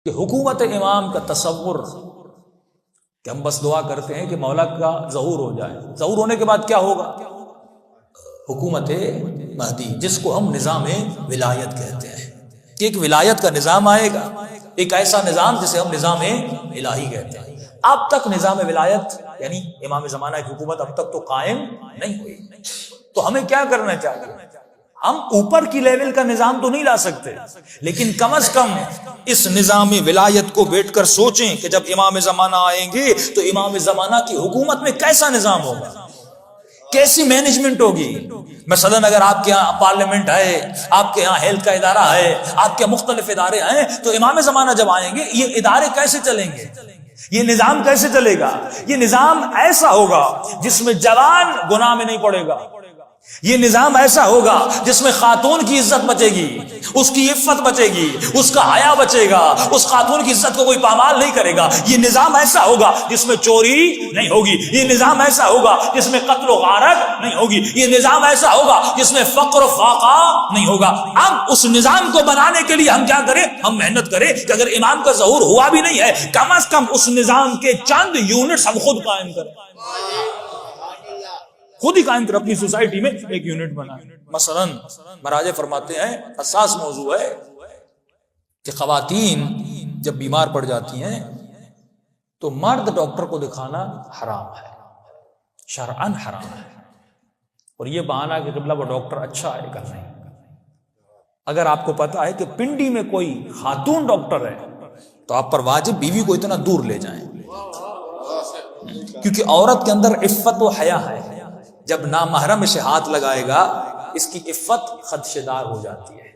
کہ حکومت امام کا تصور کہ ہم بس دعا کرتے ہیں کہ مولا کا ظہور ہو جائے، ظہور ہونے کے بعد کیا ہوگا؟ حکومت مہدی، جس کو ہم نظام ولایت کہتے ہیں، کہ ایک ولایت کا نظام آئے گا، ایک ایسا نظام جسے ہم نظام الہی کہتے ہیں۔ اب تک نظام ولایت یعنی امام زمانہ کی حکومت اب تک تو قائم نہیں ہوئی، تو ہمیں کیا کرنا چاہیے؟ ہم اوپر کی لیول کا نظام تو نہیں لا سکتے، لیکن کم از کم اس نظام ولایت کو بیٹھ کر سوچیں کہ جب امام زمانہ آئیں گے تو امام زمانہ کی حکومت میں کیسا نظام ہوگا، کیسی مینجمنٹ ہوگی۔ مثلاً اگر آپ کے یہاں پارلیمنٹ ہے، آپ کے یہاں ہیلتھ کا ادارہ ہے، آپ کے مختلف ادارے ہیں، تو امام زمانہ جب آئیں گے یہ ادارے کیسے چلیں گے؟ یہ نظام کیسے چلے گا؟ یہ نظام ایسا ہوگا جس میں جوان گناہ میں نہیں پڑے گا، یہ نظام ایسا ہوگا جس میں خاتون کی عزت بچے گی، اس کی عفت بچے گی، اس کا حیا بچے گا، اس خاتون کی عزت کو کوئی پامال نہیں کرے گا۔ یہ نظام ایسا ہوگا جس میں چوری نہیں ہوگی، یہ نظام ایسا ہوگا جس میں قتل و غارت نہیں ہوگی، یہ نظام ایسا ہوگا جس میں فقر و فاقہ نہیں ہوگا۔ اب اس نظام کو بنانے کے لیے ہم کیا کریں؟ ہم محنت کریں کہ اگر امام کا ظہور ہوا بھی نہیں ہے، کم از کم اس نظام کے چند یونٹس ہم خود قائم کریں، خود ہی قائم کر اپنی سوسائٹی میں ایک یونٹ بنائیں۔ مثلا مراجع فرماتے ہیں حساس موضوع ہے کہ خواتین جب بیمار پڑ جاتی ہیں تو مرد ڈاکٹر کو دکھانا حرام ہے، شرعاً حرام ہے، اور یہ بہانہ کہ قبلہ وہ ڈاکٹر اچھا ہے کر نہیں۔ اگر آپ کو پتا ہے کہ پنڈی میں کوئی خاتون ڈاکٹر ہے تو آپ پر واجب بیوی کو اتنا دور لے جائیں، کیونکہ عورت کے اندر عفت و حیا ہے، جب نامحرم اسے ہاتھ لگائے گا اس کی عفت خدشدار ہو جاتی ہے۔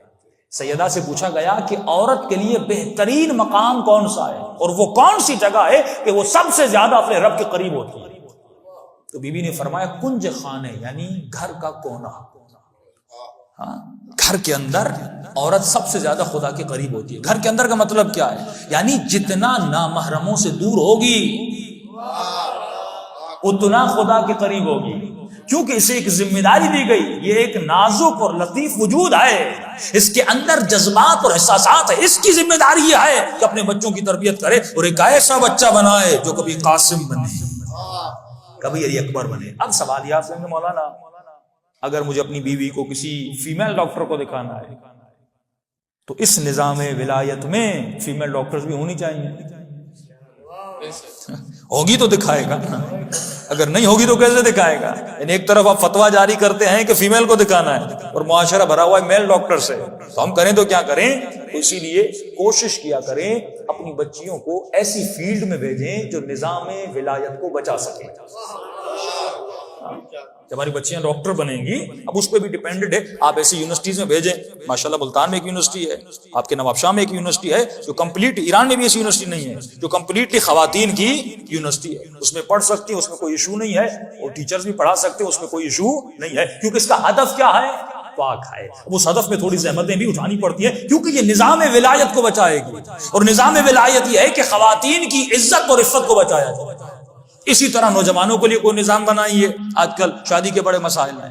سیدہ سے پوچھا گیا کہ عورت کے لیے بہترین مقام کون سا ہے، اور وہ کون سی جگہ ہے کہ وہ سب سے زیادہ اپنے رب کے قریب ہوتی ہے؟ تو بی بی نے فرمایا کنج خانے، یعنی گھر کا کونا۔ ہاں، گھر کے اندر عورت سب سے زیادہ خدا کے قریب ہوتی ہے۔ گھر کے اندر کا مطلب کیا ہے؟ یعنی جتنا نامحرموں سے دور ہوگی اتنا خدا کے قریب ہوگی، کیونکہ اسے ایک ذمہ داری دی گئی۔ یہ ایک نازک اور لطیف وجود ہے، اس کے اندر جذبات اور احساسات ہے، اس کی ذمہ داری یہ ہے کہ اپنے بچوں کی تربیت کرے اور ایک ایسا بچہ بنائے جو کبھی قاسم بنے، کبھی علی اکبر بنے۔ اب سوال یہ آتے ہیں کہ مولانا اگر مجھے اپنی بیوی کو کسی فیمیل ڈاکٹر کو دکھانا ہے تو اس نظام ولایت میں فیمیل ڈاکٹرز بھی ہونی چاہیے؟ ہوگی تو دکھائے گا، اگر نہیں ہوگی تو کیسے دکھائے گا؟ یعنی ایک طرف آپ فتویٰ جاری کرتے ہیں کہ فیمیل کو دکھانا ہے اور معاشرہ بھرا ہوا ہے میل ڈاکٹر سے، تو ہم کریں تو کیا کریں؟ تو اسی لیے کوشش کیا کریں اپنی بچیوں کو ایسی فیلڈ میں بھیجیں جو نظام ولایت کو بچا سکے۔ جب ہماری بچیاں ڈاکٹر بنیں گی، اب اس پہ بھی ڈیپینڈڈ ہے، آپ ایسی یونیورسٹیز میں بھیجیں۔ ماشاءاللہ ملتان میں ایک یونیورسٹی ہے، آپ کے نواب شاہ میں ایک یونیورسٹی ہے جو کمپلیٹ، ایران میں بھی ایسی یونیورسٹی نہیں ہے جو کمپلیٹلی خواتین کی یونیورسٹی ہے، اس میں پڑھ سکتی ہیں، اس میں کوئی ایشو نہیں ہے، اور ٹیچرز بھی پڑھا سکتے ہیں، اس میں کوئی ایشو نہیں ہے، کیونکہ اس کا ہدف کیا ہے؟ پاک ہے۔ اس ہدف میں تھوڑی زحمتیں بھی اٹھانی پڑتی ہیں کیونکہ یہ نظام ولایت کو بچائے گی، اور نظام ولایت یہ ہے کہ خواتین کی عزت اور عفت کو بچایا جائے۔ اسی طرح نوجوانوں کے لیے کوئی نظام بنائیے۔ آج کل شادی کے بڑے مسائل ہیں،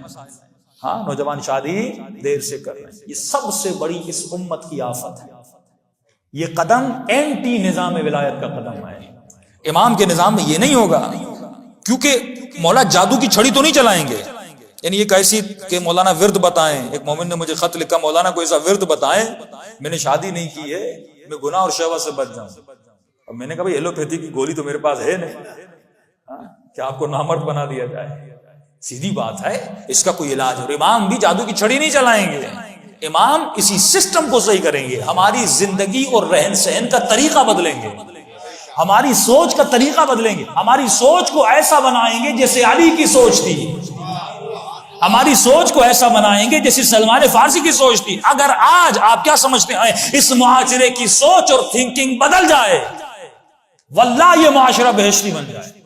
ہاں، نوجوان شادی دیر سے کر رہے ہیں، یہ سب سے بڑی اس امت کی آفت ہے۔ یہ قدم اینٹی نظام ولایت کا قدم ہے۔ امام کے نظام میں یہ نہیں ہوگا، کیونکہ مولا جادو کی چھڑی تو نہیں چلائیں گے، یعنی ایک ایسی کہ مولانا ورد بتائیں۔ ایک مومن نے مجھے خط لکھا، مولانا کوئی ایسا ورد بتائیں، میں نے شادی نہیں کی ہے، میں گناہ اور شہوت سے بچ جاؤں۔ اب میں نے کہا بھائی ایلوپیتھی کی گولی تو میرے پاس ہے نہیں کہ آپ کو نامرد بنا دیا جائے، سیدھی بات ہے، اس کا کوئی علاج ہے۔ اور امام بھی جادو کی چھڑی نہیں چلائیں گے، امام اسی سسٹم کو صحیح کریں گے، ہماری زندگی اور رہن سہن کا طریقہ بدلیں گے، ہماری سوچ کا طریقہ بدلیں گے، ہماری سوچ کو ایسا بنائیں گے جیسے علی کی سوچ تھی، ہماری سوچ کو ایسا بنائیں گے جیسے سلمان فارسی کی سوچ تھی۔ اگر آج آپ کیا سمجھتے ہیں اس معاشرے کی سوچ اور تھنکنگ بدل جائے، واللہ یہ معاشرہ بہشتی بن جائے۔